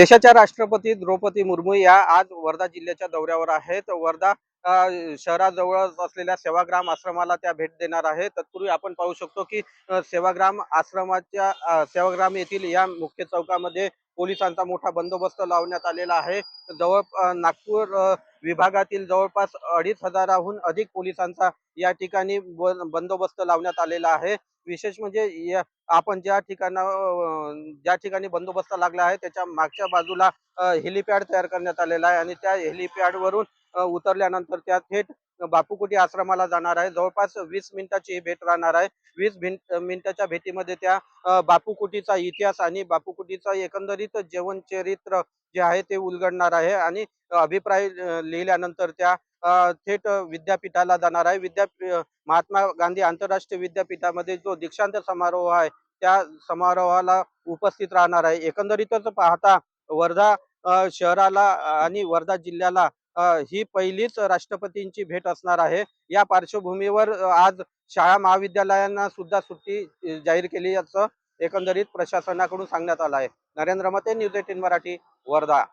देशाच्या राष्ट्रपती द्रौपदी मुर्मू या आज वर्धा जिल्ह्याच्या दौऱ्यावर आहेत. वर्धा अ, शहराजवळच असलेल्या सेवाग्राम आश्रमाला त्या भेट देणार आहेत. तत्पूर्वी आपण पाहू शकतो की सेवाग्राम आश्रमाच्या सेवाग्राम येथील या मुख्य चौकामध्ये पोलिसांचा मोठा बंदोबस्त लावण्यात आलेला आहे. नागपूर विभागातील जवळपास 2,500हून अधिक पोलिसांचा या ठिकाणी बंदोबस्त लावण्यात आलेला आहे. विशेष म्हणजे आपण ज्या ठिकाणी बंदोबस्त लागला आहे त्याच्या मागच्या बाजूला हेलिपॅड तयार करण्यात आलेला आहे आणि त्या हेलिपॅड वरून उतरल्यानंतर त्या थेट बापूकुटी आश्रमाला जाणार आहे. जवळपास 20 मिनिटाची ही भेट राहणार आहे. 20 मिनिटाच्या भेटीमध्ये त्या बापूकुटीचा इतिहास आणि बापूकुटीचा एकंदरीत जीवन चरित्र जे आहे ते उलगडणार आहे आणि अभिप्राय लिहिल्यानंतर त्या थेट विद्यापीठाला जाणार आहे. महात्मा गांधी आंतरराष्ट्रीय विद्यापीठामध्ये जो दीक्षांत समारोह आहे त्या समारोहाला उपस्थित राहणार आहे. एकंदरीतच पाहता वर्धा शहराला आणि वर्धा जिल्ह्याला ही पहिलीच राष्ट्रपतींची भेट असणार आहे. या पार्श्वभूमीवर आज शाळा महाविद्यालयांना सुद्धा सुट्टी जाहीर केली असं एकंदरीत प्रशासनाकडून सांगण्यात आलं आहे. नरेंद्र मते, न्यूज 18 मराठी, वर्धा.